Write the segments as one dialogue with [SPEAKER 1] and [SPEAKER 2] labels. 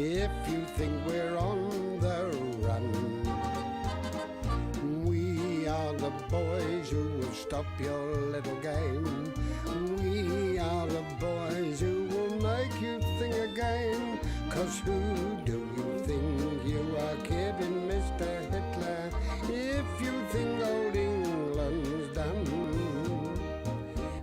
[SPEAKER 1] if you think we're on the run. We are the boys who will stop your little game. We are the boys who will make you think again. 'Cause who do you think you are kidding, Mr. Hitler, if you think old England's done?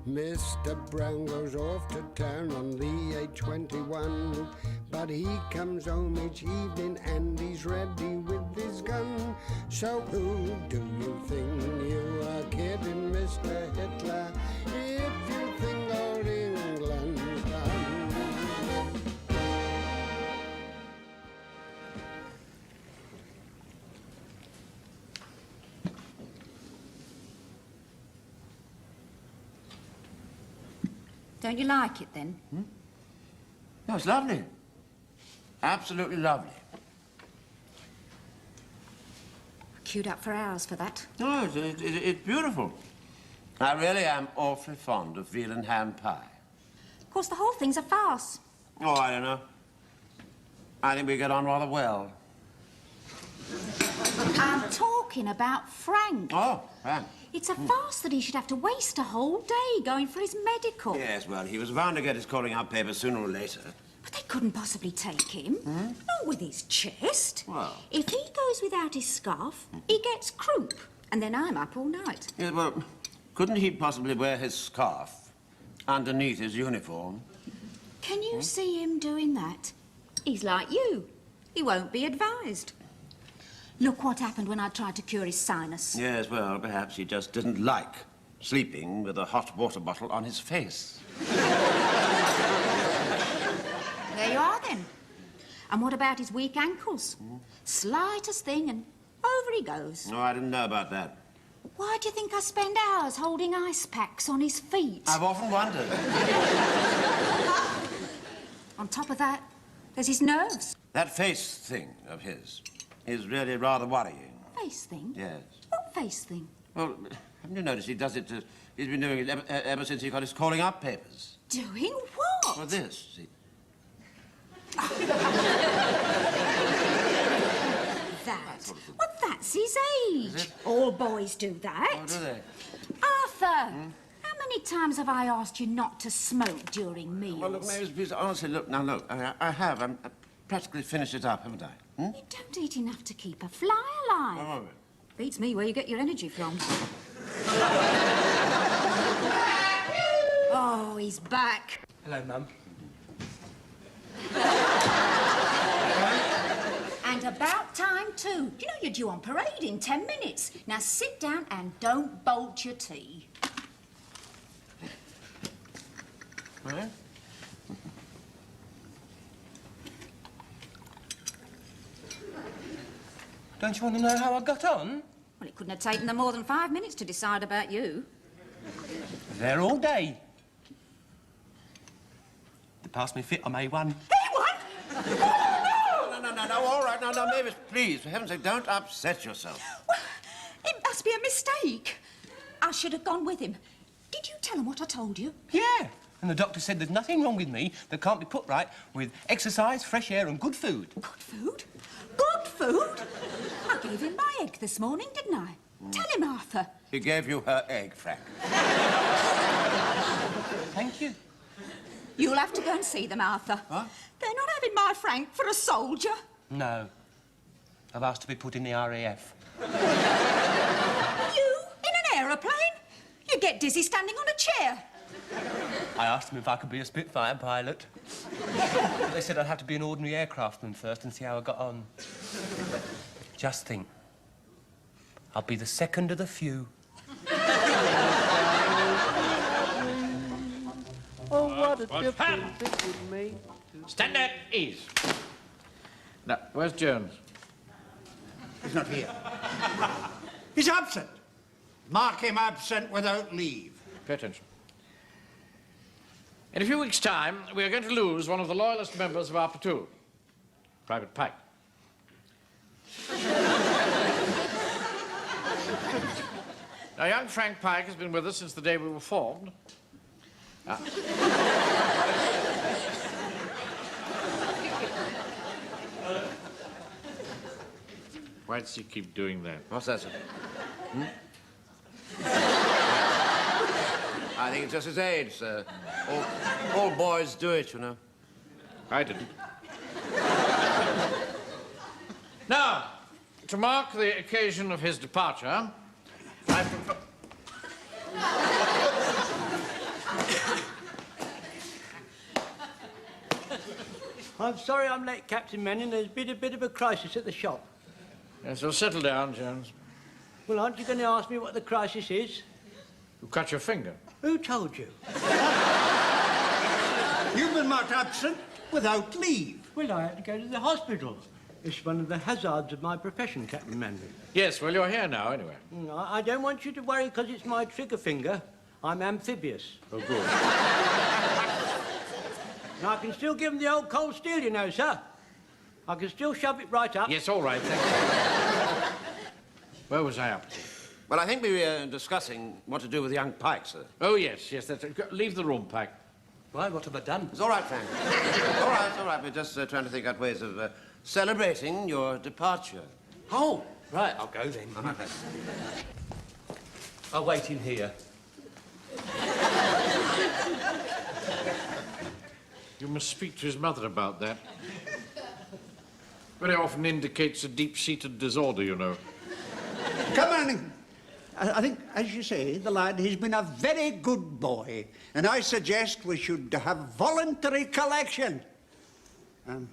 [SPEAKER 1] Mr. Brown goes off to town on the A21, but he comes home each evening and he's ready with his gun. So who do you think you are kidding, Mr. Hitler, if you think old England's done?
[SPEAKER 2] Don't you like it, then?
[SPEAKER 3] No, it's lovely. Absolutely lovely.
[SPEAKER 2] Queued up for hours for that.
[SPEAKER 3] No, it's beautiful. I really am awfully fond of veal and ham pie.
[SPEAKER 2] Of course, the whole thing's a farce.
[SPEAKER 3] Oh, I don't know. I think we get on rather well.
[SPEAKER 2] I'm talking about Frank.
[SPEAKER 3] Oh, Frank.
[SPEAKER 2] It's a farce that he should have to waste a whole day going for his medical.
[SPEAKER 3] Yes, well, he was bound to get his calling out papers sooner or later.
[SPEAKER 2] But they couldn't possibly take him. Not with his chest.
[SPEAKER 3] Well.
[SPEAKER 2] If he goes without his scarf, he gets croup. And then I'm up all night.
[SPEAKER 3] Yes, well, couldn't he possibly wear his scarf underneath his uniform?
[SPEAKER 2] Can you see him doing that? He's like you. He won't be advised. Look what happened when I tried to cure his sinus.
[SPEAKER 3] Yes, well, perhaps he just didn't like sleeping with a hot water bottle on his face.
[SPEAKER 2] There you are, then. And what about his weak ankles? Slightest thing, and over he goes.
[SPEAKER 3] No, I didn't know about that.
[SPEAKER 2] Why do you think I spend hours holding ice packs on his feet?
[SPEAKER 3] I've often wondered.
[SPEAKER 2] On top of that, there's his nerves.
[SPEAKER 3] That face thing of his is really rather worrying.
[SPEAKER 2] Face thing?
[SPEAKER 3] Yes.
[SPEAKER 2] What face thing?
[SPEAKER 3] Well, haven't you noticed he does it he's been doing it ever since he got his calling up papers?
[SPEAKER 2] Doing what?
[SPEAKER 3] Well, this, see.
[SPEAKER 2] That? Well, that's his age.
[SPEAKER 3] Is it?
[SPEAKER 2] All boys do that.
[SPEAKER 3] Oh, do they?
[SPEAKER 2] Arthur, how many times have I asked you not to smoke during meals?
[SPEAKER 3] Well, look, Mavis, please, honestly, look, now, look, I have. I'm practically finished it up, haven't I?
[SPEAKER 2] You don't eat enough to keep a fly alive.
[SPEAKER 3] Oh,
[SPEAKER 2] Beats me where you get your energy from. Oh, he's back.
[SPEAKER 4] Hello, Mum.
[SPEAKER 2] And about time, too. You know you're due on parade in 10 minutes. Now sit down and don't bolt your tea.
[SPEAKER 3] Well?
[SPEAKER 4] Don't you want to know how I got on?
[SPEAKER 2] Well, it couldn't have taken them more than 5 minutes to decide about you.
[SPEAKER 4] There all day. They passed me fit on A1.
[SPEAKER 2] Hey, what?
[SPEAKER 3] No, all right, no, Mavis, please, for heaven's sake, don't upset yourself.
[SPEAKER 2] Well, it must be a mistake. I should have gone with him. Did you tell him what I told you?
[SPEAKER 4] Yeah. And the doctor said there's nothing wrong with me that can't be put right with exercise, fresh air and good food.
[SPEAKER 2] Good food? Good food? I gave him my egg this morning, didn't I? Tell him, Arthur.
[SPEAKER 3] She gave you her egg, Frank.
[SPEAKER 4] Thank you.
[SPEAKER 2] You'll have to go and see them, Arthur.
[SPEAKER 3] What?
[SPEAKER 2] They're not having my Frank for a soldier.
[SPEAKER 4] No. I've asked to be put in the RAF.
[SPEAKER 2] You? In an aeroplane? You get dizzy standing on a chair.
[SPEAKER 4] I asked them if I could be a Spitfire pilot. But they said I'd have to be an ordinary aircraftman first and see how I got on. Just think. I'll be the second of the few.
[SPEAKER 1] Oh, what a difference it would make.
[SPEAKER 5] Stand at ease. Now, where's Jones?
[SPEAKER 6] He's not here. He's absent. Mark him absent without leave.
[SPEAKER 5] Pay attention. In a few weeks' time, we are going to lose one of the loyalist members of our platoon, Private Pike. Now, young Frank Pike has been with us since the day we were formed. Why does he keep doing that?
[SPEAKER 3] What's that, sir? I think it's just his age, sir. All boys do it, you know.
[SPEAKER 5] I didn't. Now, to mark the occasion of his departure, I propose...
[SPEAKER 7] I'm sorry I'm late, Captain Manning. There's been a bit of a crisis at the shop.
[SPEAKER 5] Yes, well, settle down, Jones.
[SPEAKER 7] Well, aren't you going to ask me what the crisis is?
[SPEAKER 5] You cut your finger.
[SPEAKER 7] Who told you?
[SPEAKER 6] You've been marked absent without leave.
[SPEAKER 7] Well, I had to go to the hospital. It's one of the hazards of my profession, Captain Manning.
[SPEAKER 5] Yes, well, you're here now, anyway.
[SPEAKER 7] I don't want you to worry because it's my trigger finger. I'm amphibious.
[SPEAKER 5] Oh, good.
[SPEAKER 7] And I can still give them the old cold steel, you know, sir. I can still shove it right up.
[SPEAKER 5] Yes, all right, thank you. Where was I up to?
[SPEAKER 3] Well, I think we were discussing what to do with young Pike, sir.
[SPEAKER 5] Oh, yes, that's it. Leave the room, Pike.
[SPEAKER 4] Why, what have I done?
[SPEAKER 3] It's all right, Frank. All right. We're just trying to think out ways of celebrating your departure.
[SPEAKER 4] Oh, right, I'll go then.
[SPEAKER 3] All right, thanks.
[SPEAKER 4] I'll wait in here.
[SPEAKER 5] You must speak to his mother about that. Very often indicates a deep-seated disorder, you know.
[SPEAKER 6] Come on. I think, as you say, the lad has been a very good boy, and I suggest we should have voluntary collection.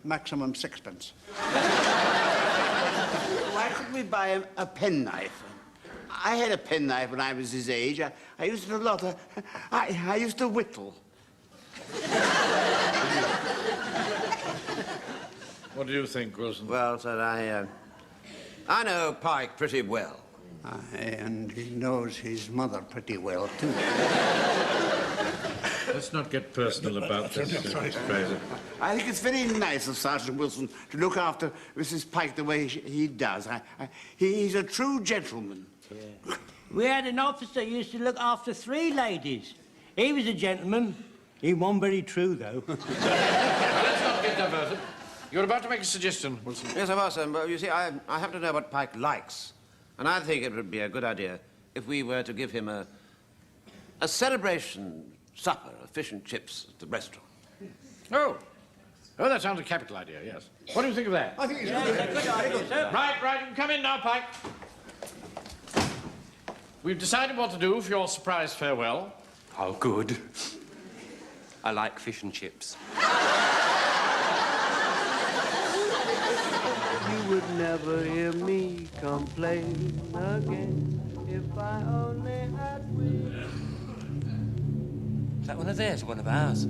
[SPEAKER 6] Maximum sixpence.
[SPEAKER 8] Why couldn't we buy him a penknife? I had a penknife when I was his age. I used it a lot. I used to whittle.
[SPEAKER 5] What do you think, Wilson?
[SPEAKER 3] Well, sir, I know Pike pretty well.
[SPEAKER 6] And he knows his mother pretty well, too.
[SPEAKER 5] Let's not get personal about this, Mr. Fraser.
[SPEAKER 8] I think it's very nice of Sergeant Wilson to look after Mrs. Pike the way he does. He's a true gentleman.
[SPEAKER 7] Yeah. We had an officer who used to look after 3 ladies. He was a gentleman. He wasn't very true, though.
[SPEAKER 5] Let's not get diverted. You're about to make a suggestion, Wilson.
[SPEAKER 3] Yes, I was, sir. But you see, I happen to know what Pike likes. And I think it would be a good idea if we were to give him a celebration supper of fish and chips at the restaurant.
[SPEAKER 5] Oh, that sounds a capital idea, yes. What do you think of that?
[SPEAKER 6] I think it's
[SPEAKER 7] Yeah, it's a good idea, sir.
[SPEAKER 5] Right, you can come in now, Pike. We've decided what to do for your surprise farewell.
[SPEAKER 4] Oh, good. I like fish and chips.
[SPEAKER 9] You would never hear me complain again if I only had wings.
[SPEAKER 4] Is that one of theirs or one of ours?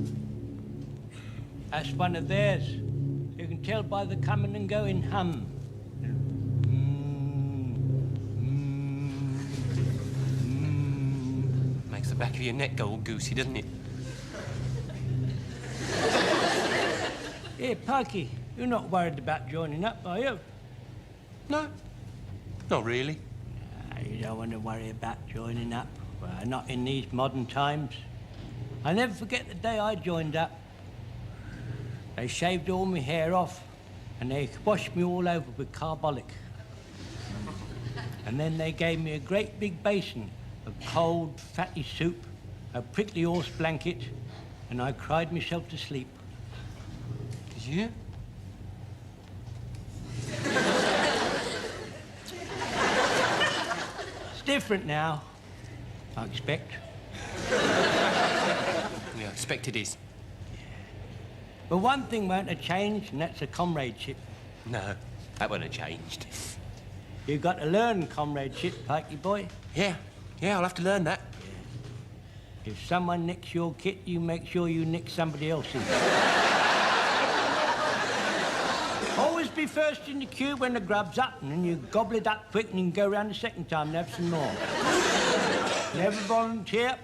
[SPEAKER 7] That's one of theirs. You can tell by the coming and going hum.
[SPEAKER 4] Makes the back of your neck go all goosey, doesn't it?
[SPEAKER 7] Here, Pikey, you're not worried about joining up, are you?
[SPEAKER 4] No, not really.
[SPEAKER 7] You don't want to worry about joining up. Well, not in these modern times. I never forget the day I joined up. They shaved all my hair off and they washed me all over with carbolic. And then they gave me a great big basin of cold, fatty soup, a prickly horse blanket, and I cried myself to sleep.
[SPEAKER 4] Did you?
[SPEAKER 7] It's different now, I expect.
[SPEAKER 4] Yeah, I expect it is.
[SPEAKER 7] But one thing won't have changed, and that's the comradeship.
[SPEAKER 4] No, that won't have changed.
[SPEAKER 7] You've got to learn comradeship, Pikey boy.
[SPEAKER 4] Yeah, I'll have to learn that.
[SPEAKER 7] If someone nicks your kit, you make sure you nick somebody else's. Always be first in the queue when the grub's up, and then you gobble it up quick and you can go round the second time and have some more. Never volunteer,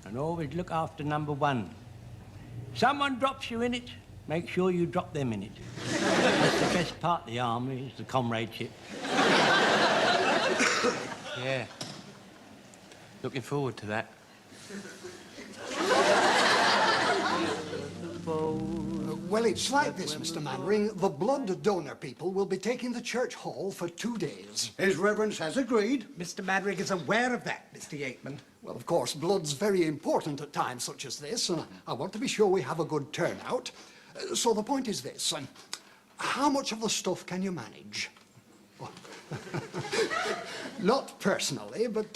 [SPEAKER 7] and always look after number 1. Someone drops you in it, make sure you drop them in it. That's the best part of the army, is the comradeship.
[SPEAKER 4] Yeah. Looking forward to that.
[SPEAKER 10] Well, it's like this, Mr. Mannering. The blood donor people will be taking the church hall for 2 days.
[SPEAKER 6] His Reverence has agreed.
[SPEAKER 11] Mr. Mannering is aware of that, Mr. Yateman.
[SPEAKER 10] Well, of course, blood's very important at times such as this, and I want to be sure we have a good turnout. So the point is this. How much of the stuff can you manage? Well, not personally, but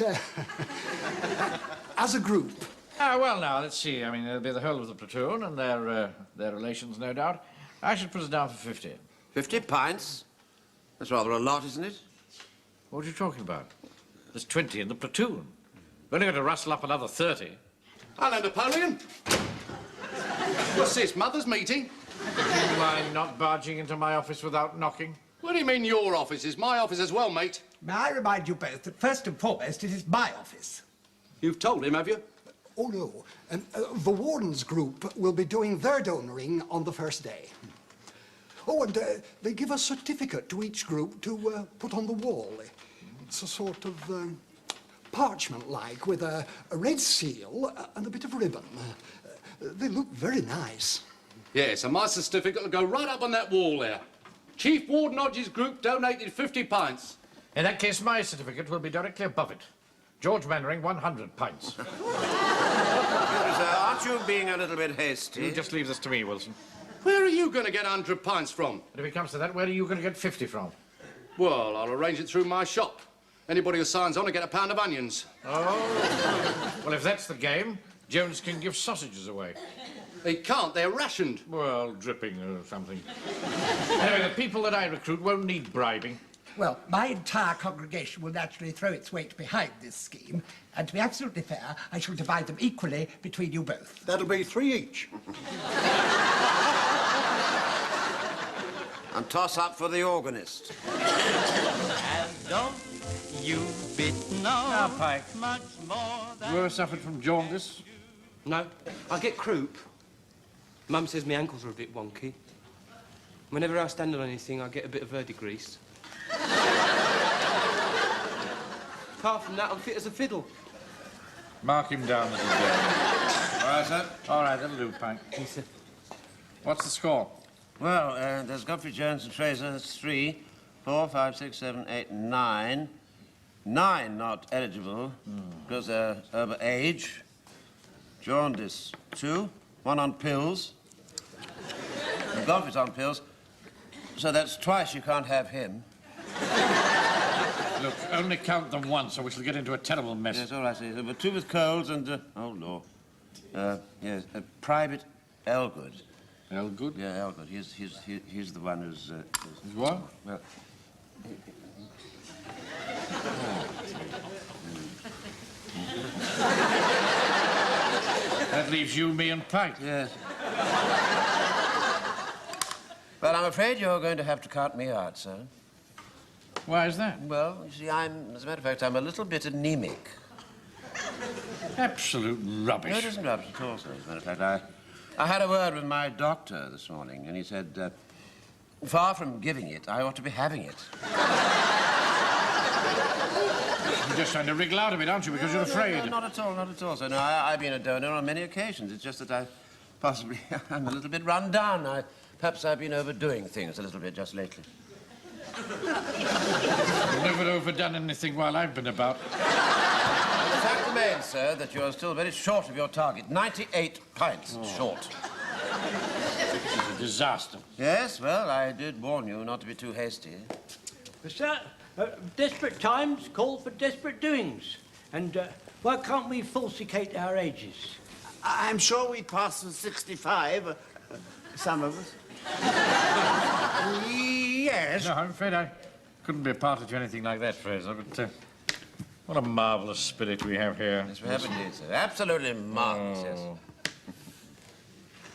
[SPEAKER 10] as a group.
[SPEAKER 5] Well, now, let's see. I mean, there'll be the whole of the platoon and their relations, no doubt. I should put it down for 50.
[SPEAKER 3] 50 pints? That's rather a lot, isn't it?
[SPEAKER 5] What are you talking about? There's 20 in the platoon. We're only going to rustle up another 30.
[SPEAKER 12] Hello, Napoleon. What's this, Mother's meeting?
[SPEAKER 5] Do you mind not barging into my office without knocking?
[SPEAKER 12] What do you mean your office is my office as well, mate?
[SPEAKER 11] May I remind you both that first and foremost it is my office.
[SPEAKER 12] You've told him, have you?
[SPEAKER 10] Oh, no. The Warden's group will be doing their donoring on the first day. Oh, and they give a certificate to each group to put on the wall. It's a sort of parchment-like with a red seal and a bit of ribbon. They look very nice.
[SPEAKER 12] Yes, and my certificate will go right up on that wall there. Chief Warden Hodges' group donated 50 pints.
[SPEAKER 5] In that case, my certificate will be directly above it. George Mannering, 100 pints.
[SPEAKER 3] Aren't you being a little bit hasty?
[SPEAKER 5] You just leave this to me, Wilson.
[SPEAKER 12] Where are you going to get 100 pints from?
[SPEAKER 5] And if it comes to that, where are you going to get 50 from?
[SPEAKER 12] Well, I'll arrange it through my shop. Anybody who signs on will get a pound of onions.
[SPEAKER 5] Oh. Well, if that's the game, Jones can give sausages away.
[SPEAKER 12] He can't, they're rationed.
[SPEAKER 5] Well, dripping or something. Anyway, the people that I recruit won't need bribing.
[SPEAKER 11] Well, my entire congregation will naturally throw its weight behind this scheme, and to be absolutely fair, I shall divide them equally between you both.
[SPEAKER 6] That'll be 3 each.
[SPEAKER 3] And toss up for the organist.
[SPEAKER 13] And don't you bit
[SPEAKER 5] Now, Pike.
[SPEAKER 13] much more than...
[SPEAKER 5] You ever suffered from jaundice?
[SPEAKER 4] No, I get croup. Mum says my ankles are a bit wonky. Whenever I stand on anything, I get a bit of verdigris. Apart from that, I'm fit as a fiddle.
[SPEAKER 5] Mark him down, little girl.
[SPEAKER 3] All right, sir.
[SPEAKER 5] All right, that'll do, Pike.
[SPEAKER 4] Yes, sir.
[SPEAKER 5] What's the score?
[SPEAKER 3] Well, there's Godfrey Jones and Fraser. That's 3, 4, 5, 6, 7, 8, 9. 9 not eligible because they're over age. Jaundice, 2. 1 on pills. And Godfrey's on pills. So that's twice you can't have him.
[SPEAKER 5] Look, only count them once or we shall get into a terrible mess.
[SPEAKER 3] Yes, all right, sir. There were 2 with colds and, oh, Lord. Yes, Private Elgood.
[SPEAKER 5] Elgood?
[SPEAKER 3] Yeah, Elgood. He's the one who's...
[SPEAKER 5] He's what?
[SPEAKER 3] Well...
[SPEAKER 5] That leaves you, me, and Pike.
[SPEAKER 3] Yes. Well, I'm afraid you're going to have to count me out, sir.
[SPEAKER 5] Why is that?
[SPEAKER 3] Well, you see, as a matter of fact, I'm a little bit anemic.
[SPEAKER 5] Absolute rubbish.
[SPEAKER 3] No, it isn't rubbish at all, sir. As a matter of fact, I had a word with my doctor this morning, and he said, far from giving it, I ought to be having it.
[SPEAKER 5] You're just trying to wriggle out of it, aren't you, because you're afraid?
[SPEAKER 3] No, not at all, not at all, sir. No, I've been a donor on many occasions. It's just that I'm a little bit run down. Perhaps I've been overdoing things a little bit just lately.
[SPEAKER 5] You've never overdone anything while I've been about.
[SPEAKER 3] The fact remains, sir, that you're still very short of your target. 98 pints short.
[SPEAKER 5] This is a disaster.
[SPEAKER 3] Yes, well, I did warn you not to be too hasty.
[SPEAKER 7] Sir, desperate times call for desperate doings. And why can't we falsificate our ages?
[SPEAKER 8] I'm sure we passed for 65, some of us.
[SPEAKER 5] Yes. No, I'm afraid I couldn't be a party to anything like that, Fraser, but what a marvellous spirit we have here.
[SPEAKER 3] Yes, we have indeed, sir. Absolutely marvellous, yes.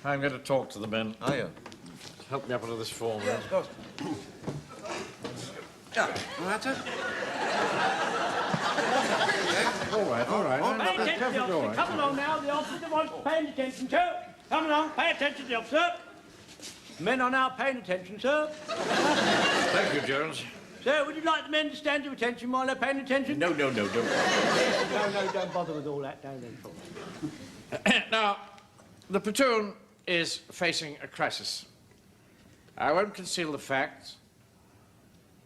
[SPEAKER 5] I'm going to talk to the men.
[SPEAKER 3] Are you?
[SPEAKER 5] Help me up into this form.
[SPEAKER 3] Yes, of course. Yeah, all right, sir?
[SPEAKER 5] All right, all right.
[SPEAKER 7] Pay attention, the officer. Come along now. The officer wants paying attention, sir. Come along. Pay attention to the officer. Men are now paying attention, sir.
[SPEAKER 5] Thank you, Jones.
[SPEAKER 7] Sir, would you like the men to stand to attention while they're paying attention?
[SPEAKER 5] No, don't.
[SPEAKER 7] No, don't bother with all that. Don't.
[SPEAKER 5] Now, the platoon is facing a crisis. I won't conceal the facts,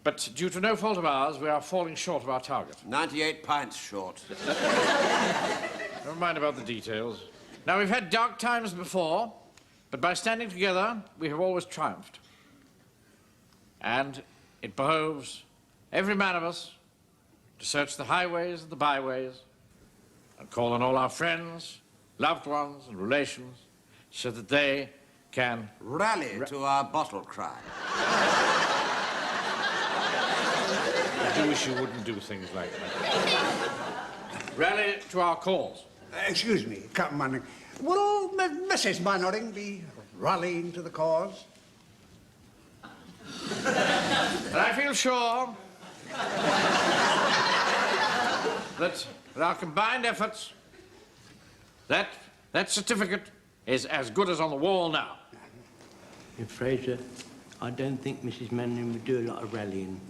[SPEAKER 5] but due to no fault of ours, we are falling short of our target.
[SPEAKER 3] 98 pints short.
[SPEAKER 5] Never mind about the details. Now, we've had dark times before, but by standing together, we have always triumphed. And it behoves every man of us to search the highways and the byways and call on all our friends, loved ones, and relations so that they can
[SPEAKER 3] rally to our bottle cry.
[SPEAKER 5] I do wish you wouldn't do things like that. Rally to our cause.
[SPEAKER 6] Excuse me, Captain Mannering. Will Mrs. Mannering be rallying to the cause?
[SPEAKER 5] And I feel sure that with our combined efforts, that certificate is as good as on the wall now.
[SPEAKER 7] Fraser, I don't think Mrs. Mannering would do a lot of rallying.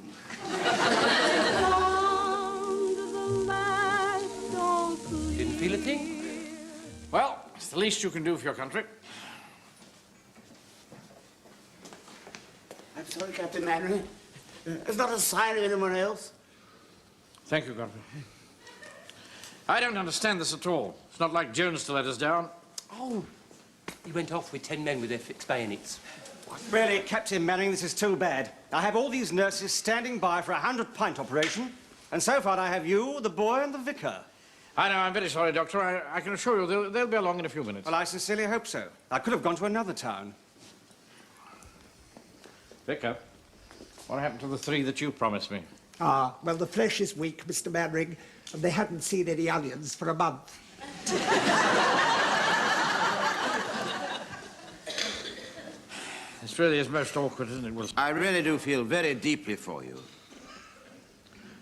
[SPEAKER 4] Didn't feel a thing?
[SPEAKER 5] Well, it's the least you can do for your country.
[SPEAKER 8] I'm sorry, Captain Mannering. There's not a sign of anyone else.
[SPEAKER 5] Thank you, Godfrey. I don't understand this at all. It's not like Jones to let us down.
[SPEAKER 4] Oh, he went off with 10 men with their fixed bayonets.
[SPEAKER 14] Really, Captain Mannering, this is too bad. I have all these nurses standing by for a 100-pint operation, and so far I have you, the boy, and the vicar.
[SPEAKER 5] I know, I'm very sorry, Doctor. I can assure you they'll be along in a few minutes.
[SPEAKER 14] Well, I sincerely hope so. I could have gone to another town.
[SPEAKER 5] Vicar, what happened to the 3 that you promised me?
[SPEAKER 11] Ah, well, the flesh is weak, Mr. Mannering, and they hadn't seen any onions for a month.
[SPEAKER 5] This really is most awkward, isn't it, Wilson?
[SPEAKER 3] I really do feel very deeply for you.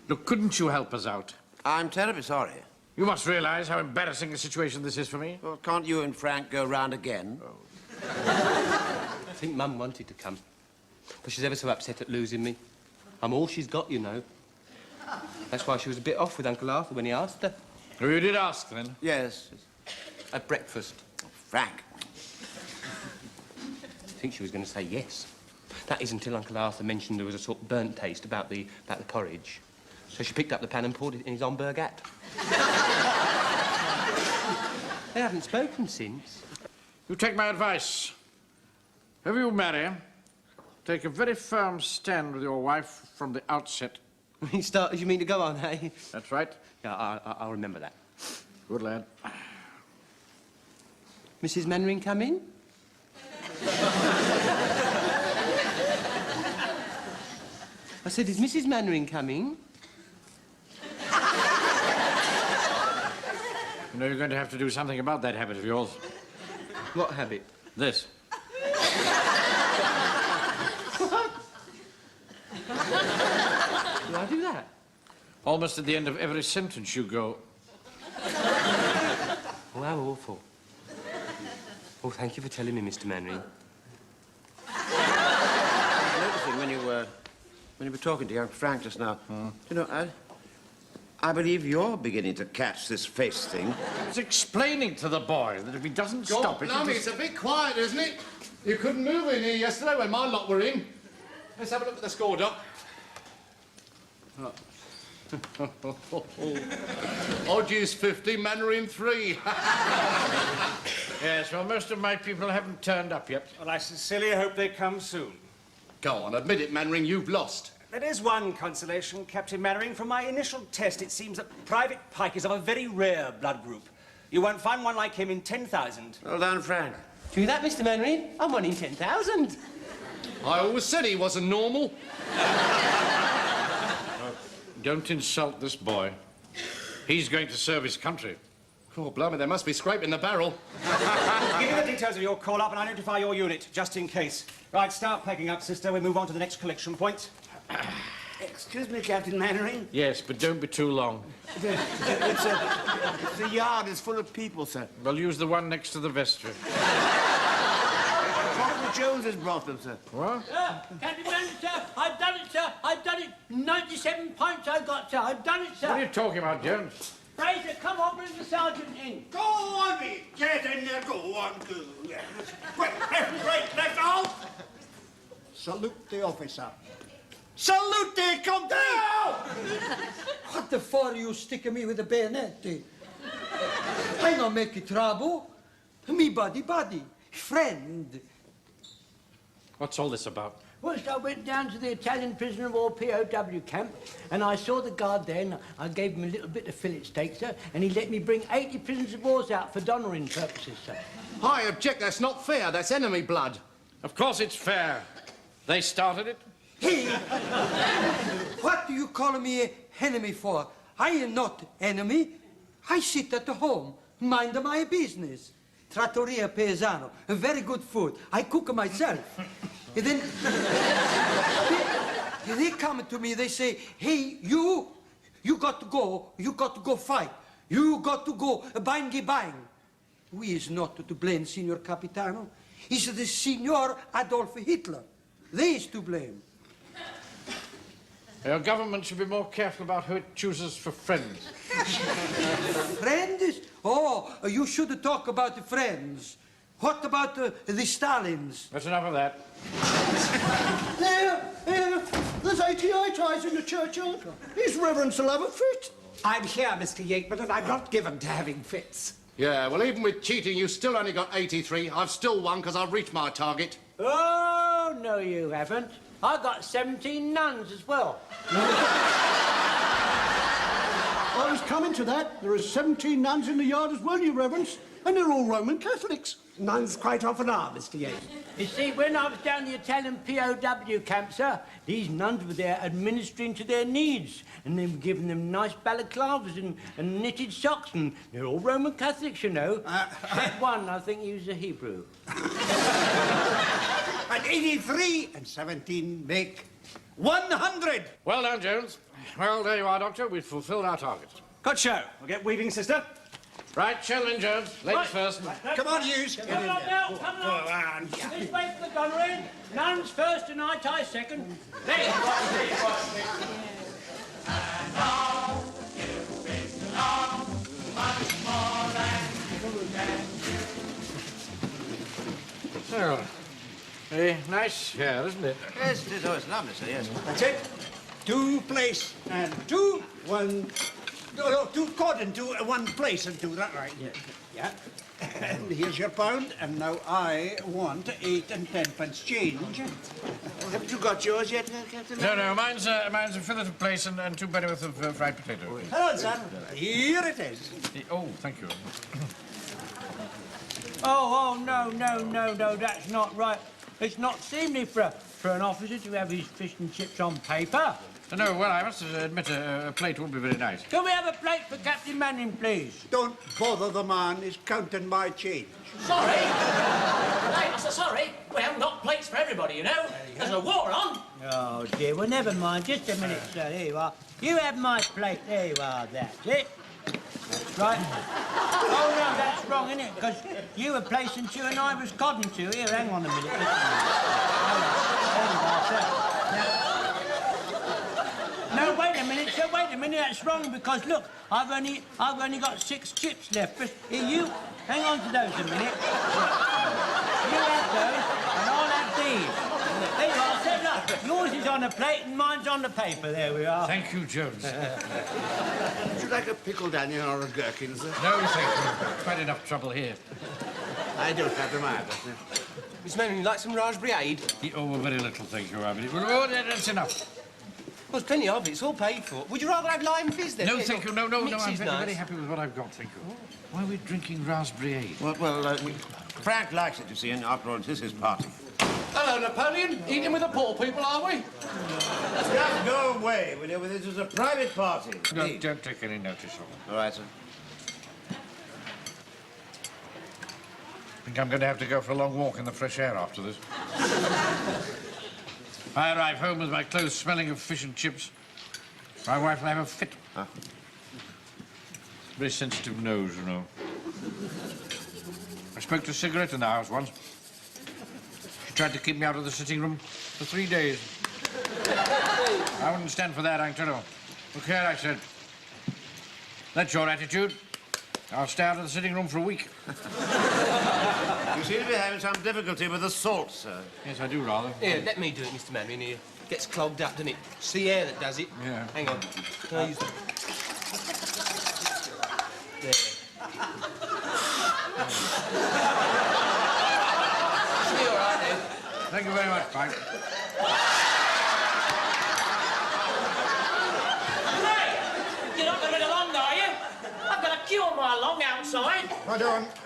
[SPEAKER 5] Look, couldn't you help us out?
[SPEAKER 3] I'm terribly sorry.
[SPEAKER 5] You must realize how embarrassing a situation this is for me.
[SPEAKER 3] Well, can't you and Frank go round again?
[SPEAKER 4] Oh. I think Mum wanted to come, but she's ever so upset at losing me. I'm all she's got, you know. That's why she was a bit off with Uncle Arthur when he asked her.
[SPEAKER 5] Oh, you did ask, then?
[SPEAKER 3] Yes.
[SPEAKER 4] At breakfast.
[SPEAKER 3] Frank.
[SPEAKER 4] I think she was going to say yes. That is until Uncle Arthur mentioned there was a sort of burnt taste about the porridge. So she picked up the pan and poured it in his Homburg hat. They haven't spoken since.
[SPEAKER 5] You take my advice. If you marry, take a very firm stand with your wife from the outset.
[SPEAKER 4] You start as you mean to go on, eh?
[SPEAKER 5] That's right.
[SPEAKER 4] Yeah, I'll remember that.
[SPEAKER 5] Good lad.
[SPEAKER 4] Mrs. Mannering come in? I said, is Mrs. Mannering coming?
[SPEAKER 5] You know, you're going to have to do something about that habit of yours.
[SPEAKER 4] What habit?
[SPEAKER 5] This.
[SPEAKER 4] Do I do that?
[SPEAKER 5] Almost at the end of every sentence you go.
[SPEAKER 4] Oh, how awful. Oh, thank you for telling me, Mr. Mannering.
[SPEAKER 3] Noticing when you were talking to young Frank just now, you know, I believe you're beginning to catch this face thing.
[SPEAKER 5] I was explaining to the boy that if he doesn't stop it...
[SPEAKER 12] Blimey, it's a bit quiet, isn't it? You couldn't move in here yesterday when my lot were in. Let's have a look at the score, Doc. Odgers 50, Mannering 3.
[SPEAKER 5] Yes, well, most of my people haven't turned up yet.
[SPEAKER 14] Well, I sincerely hope they come soon.
[SPEAKER 12] Go on, admit it, Mannering, you've lost.
[SPEAKER 14] There is one consolation, Captain Mannering. From my initial test, it seems that Private Pike is of a very rare blood group. You won't find one like him in 10,000.
[SPEAKER 3] Well done, Frank.
[SPEAKER 4] Do you that, Mr. Mannering? I'm one in 10,000.
[SPEAKER 12] I always said he wasn't normal.
[SPEAKER 5] Don't insult this boy. He's going to serve his country.
[SPEAKER 12] Oh, blimey, they must be scraping the barrel.
[SPEAKER 14] Give me the details of your call-up and I'll notify your unit, just in case. Right, start packing up, sister. We move on to the next collection point.
[SPEAKER 8] Excuse me, Captain Mannering.
[SPEAKER 5] Yes, but don't be too long.
[SPEAKER 8] The yard is full of people, sir.
[SPEAKER 5] We'll use the one next to the vestry.
[SPEAKER 8] Corporal Jones has brought them, sir.
[SPEAKER 5] What?
[SPEAKER 7] Captain Mannering, sir, I've done it, sir. I've done it. 97 pints I've got, sir. I've done it, sir.
[SPEAKER 5] What are you talking about, Jones?
[SPEAKER 7] Fraser, come on, bring the sergeant in.
[SPEAKER 6] Go on, me. Get in there, go on, go. Quick, left and right, left off. salute the officer. Salute the company!
[SPEAKER 15] What the for are you sticking me with a bayonet? I not make trouble. Me buddy, friend.
[SPEAKER 5] What's all this about?
[SPEAKER 7] Well, so I went down to the Italian prisoner of war POW camp, and I saw the guard there, and I gave him a little bit of fillet steak, sir, and he let me bring 80 prisoners of war out for donouring purposes, sir.
[SPEAKER 12] I object. That's not fair. That's enemy blood.
[SPEAKER 5] Of course it's fair. They started it.
[SPEAKER 15] Hey, what do you call me enemy for? I am not enemy. I sit at home, mind my business. Trattoria Paesano, very good food. I cook myself. And then they come to me, they say, hey, you got to go fight. You got to go bang. We is not to blame, Signor Capitano. It's the Signor Adolf Hitler. They is to blame.
[SPEAKER 5] Your government should be more careful about who it chooses for friends.
[SPEAKER 15] Friends? Oh, you should talk about the friends. What about the Stalins?
[SPEAKER 5] That's enough of that.
[SPEAKER 10] There's ATI ties in the churchyard. His reverence will have a fit.
[SPEAKER 11] I'm here, Mr. Yateman, and I'm not given to having fits.
[SPEAKER 12] Yeah, well, even with cheating, you still only got 83. I've still won because I've reached my target.
[SPEAKER 7] Oh, no, you haven't. I got 17 nuns as well.
[SPEAKER 10] I was coming to that. There are 17 nuns in the yard as well, Your Reverence, and they're all Roman Catholics.
[SPEAKER 11] Nuns quite often are, Mr. Yates.
[SPEAKER 7] You see, when I was down the Italian POW camp, sir, these nuns were there administering to their needs, and they were giving them nice balaclavas and knitted socks, and they're all Roman Catholics, you know. Except one, I think he was a Hebrew.
[SPEAKER 6] And 83 and 17 make 100.
[SPEAKER 5] Well done, Jones. Well, there you are, Doctor. We've fulfilled our target.
[SPEAKER 14] Good show. We'll get weaving, sister.
[SPEAKER 5] Right, Sheldon Jones. Ladies
[SPEAKER 7] Right.
[SPEAKER 5] first.
[SPEAKER 6] Come on, Hughes.
[SPEAKER 7] Come on now, come on. This way for the gunnery. Nuns first and I tie second. There you
[SPEAKER 5] Well, a nice hair, isn't it?
[SPEAKER 3] Yes, it is. Oh, it's lovely, sir, yes.
[SPEAKER 6] That's it. 2 place and 2, 1. No, 2 cord and 2 1 place and 2. That right? Yeah. And here's your pound, and now I want 8 and 10 pence change.
[SPEAKER 8] Haven't you got yours yet, Captain?
[SPEAKER 5] No, mine's a fillet of plaice and 2 pennyworth of fried potato.
[SPEAKER 6] Hello, son. Here it is.
[SPEAKER 5] Oh, thank you.
[SPEAKER 7] Oh, no, that's not right. It's not seemly for an officer to have his fish and chips on paper.
[SPEAKER 5] No, well, I must admit a plate would be very nice.
[SPEAKER 7] Can we have a plate for Captain Manning, please?
[SPEAKER 6] Don't bother the man. He's counting my change.
[SPEAKER 16] Sorry. Hey, Master, sorry. We haven't got plates for everybody, you know. There's a war on.
[SPEAKER 7] Oh, dear. Well, never mind. Just a minute, sir. Here you are. You have my plate. There you are. That's it. That's right. Oh, no, that's wrong, isn't it? Because you were placing 2 and I was codding 2. Here, hang on a minute. There you are, sir. No, wait a minute, sir. Wait a minute. That's wrong because look, I've only got 6 chips left. But here, you hang on to those a minute. You have those, and I'll have these. There you are, sir. Look, yours is on the plate and mine's on the paper. There we are.
[SPEAKER 5] Thank you, Jones.
[SPEAKER 8] Would you like a pickled onion or a gherkin, sir?
[SPEAKER 5] No, thank you. Quite enough trouble here.
[SPEAKER 8] I don't have them either.
[SPEAKER 4] Miss Manning, you like some raspberry aid?
[SPEAKER 5] Oh, well, very little, thank you, Robert. Well, that's enough.
[SPEAKER 4] Well, there's plenty of it. It's all paid for. Would you rather have lime fizz then?
[SPEAKER 5] No,
[SPEAKER 4] Yes,
[SPEAKER 5] thank
[SPEAKER 4] or
[SPEAKER 5] you. No,
[SPEAKER 4] mix
[SPEAKER 5] I'm
[SPEAKER 4] is
[SPEAKER 5] very,
[SPEAKER 4] nice.
[SPEAKER 5] very happy with what I've got, thank you. Why are we drinking raspberry aid?
[SPEAKER 3] Well, Frank likes it, you see, and after all, it is his party.
[SPEAKER 12] Hello, Napoleon. Eating with the poor people, are we?
[SPEAKER 3] Just go away, will you? This is a private party.
[SPEAKER 5] No, don't take any notice of it.
[SPEAKER 3] All right, sir.
[SPEAKER 5] I think I'm going to have to go for a long walk in the fresh air after this. I arrive home with my clothes smelling of fish and chips. My wife will have a fit.
[SPEAKER 3] Huh?
[SPEAKER 5] Very sensitive nose, you know. I smoked a cigarette in the house once. She tried to keep me out of the sitting room for 3 days. I wouldn't stand for that, I can tell you. Look here, I said. That's your attitude. I'll stay out of the sitting room for a week.
[SPEAKER 3] You seem to be having some difficulty with the salt, sir.
[SPEAKER 5] Yes, I do, rather.
[SPEAKER 4] Here, let me do it, Mr. Manning. Here. Gets clogged up, doesn't it? It's the air that does it.
[SPEAKER 5] Yeah.
[SPEAKER 4] Hang on. Can I use the... There. Should be all right, then.
[SPEAKER 5] Thank you very much, Pike.
[SPEAKER 16] Hey! You're not going to get along, are you? I've got a queue on my long outside.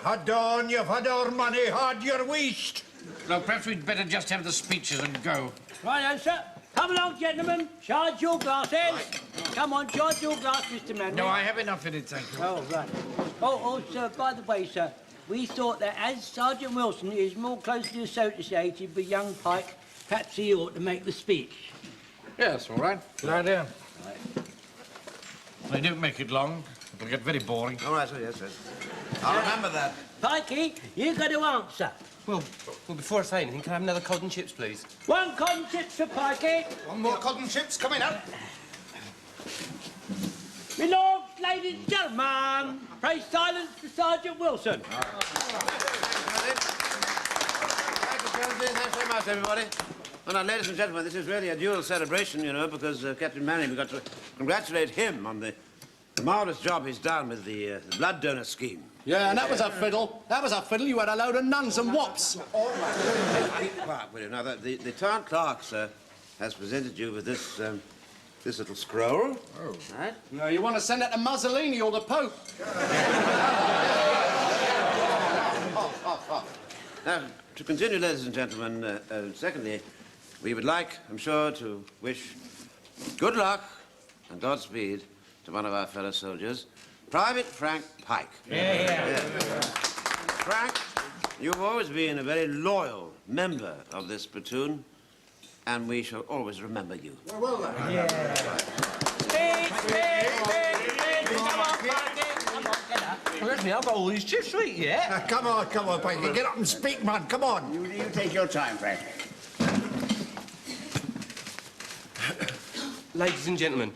[SPEAKER 6] Hold on, you've had our money, had your waste.
[SPEAKER 5] No, perhaps we'd better just have the speeches and go.
[SPEAKER 7] Right then, sir. Come along, gentlemen. Charge your glasses. Come on, charge your glass, Mr. Manning.
[SPEAKER 5] No, I have enough in it, thank you.
[SPEAKER 7] Oh, right. Oh, sir, by the way, sir, we thought that as Sergeant Wilson is more closely associated with young Pike, perhaps he ought to make the speech.
[SPEAKER 5] Yes, all right. Good idea. They don't make it long. It'll get very boring.
[SPEAKER 3] All right, sir, yes. I'll remember that.
[SPEAKER 7] Pikey, you got to answer.
[SPEAKER 4] Well, before I say anything, can I have another cod and chips, please?
[SPEAKER 7] One cotton chips for Pikey.
[SPEAKER 10] One more cotton chips coming up.
[SPEAKER 7] My lords, ladies and gentlemen, pray silence to Sergeant Wilson.
[SPEAKER 3] Thanks very much, everybody. Well, now, ladies and gentlemen, this is really a dual celebration, you know, because Captain Manning, we've got to congratulate him on the marvellous job he's done with the blood donor scheme.
[SPEAKER 12] Yeah, and that was a fiddle. That was a fiddle. You had a load of nuns and wops.
[SPEAKER 3] Keep quiet, will you? Now, the town clerk, sir, has presented you with this, this little scroll.
[SPEAKER 12] Oh.
[SPEAKER 3] Right?
[SPEAKER 12] No, you want to send that to Mussolini or the Pope?
[SPEAKER 3] Now, to continue, ladies and gentlemen, secondly, we would like, I'm sure, to wish good luck and Godspeed to one of our fellow soldiers, Private Frank Pike.
[SPEAKER 16] Yeah.
[SPEAKER 3] Frank, you've always been a very loyal member of this platoon, and we shall always remember you.
[SPEAKER 10] Well, then.
[SPEAKER 4] Where's me? I've got all these chips to eat yet.
[SPEAKER 6] Come on, Pikey. Get up and speak, man. Come on.
[SPEAKER 8] You take your time, Frank.
[SPEAKER 4] Ladies and gentlemen.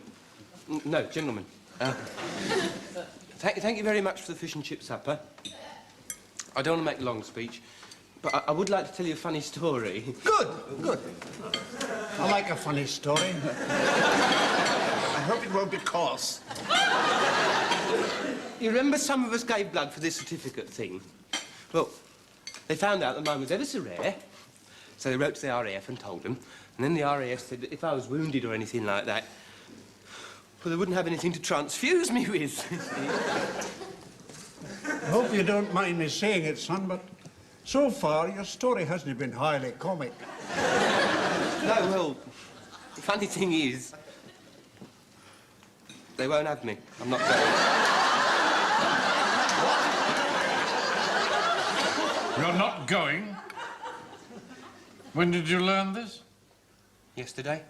[SPEAKER 4] No, gentlemen. Thank you very much for the fish and chip supper. I don't want to make a long speech, but I would like to tell you a funny story.
[SPEAKER 6] Good. I like a funny story.
[SPEAKER 8] I hope it won't be coarse.
[SPEAKER 4] You remember some of us gave blood for this certificate thing? Well, they found out that mine was ever so rare, so they wrote to the RAF and told them, and then the RAF said that if I was wounded or anything like that, well, they wouldn't have anything to transfuse me with.
[SPEAKER 6] I hope you don't mind me saying it, son, but so far your story hasn't been highly comic.
[SPEAKER 4] No, well, the funny thing is, they won't have me. I'm not going.
[SPEAKER 5] You're not going? When did you learn this?
[SPEAKER 4] Yesterday.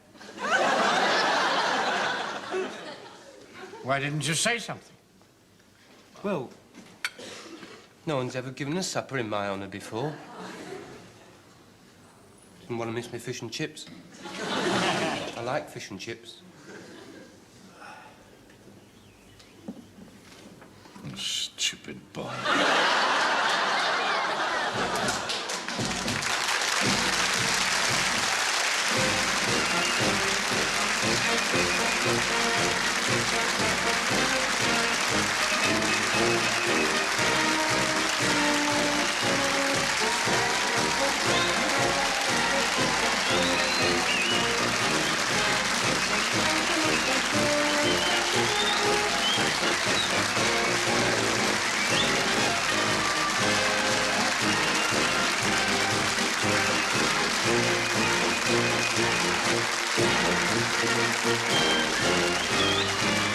[SPEAKER 5] Why didn't you say something?
[SPEAKER 4] Well, no one's ever given a supper in my honour before. Didn't want to miss my fish and chips. I like fish and chips.
[SPEAKER 5] Stupid boy.
[SPEAKER 13] Thank you.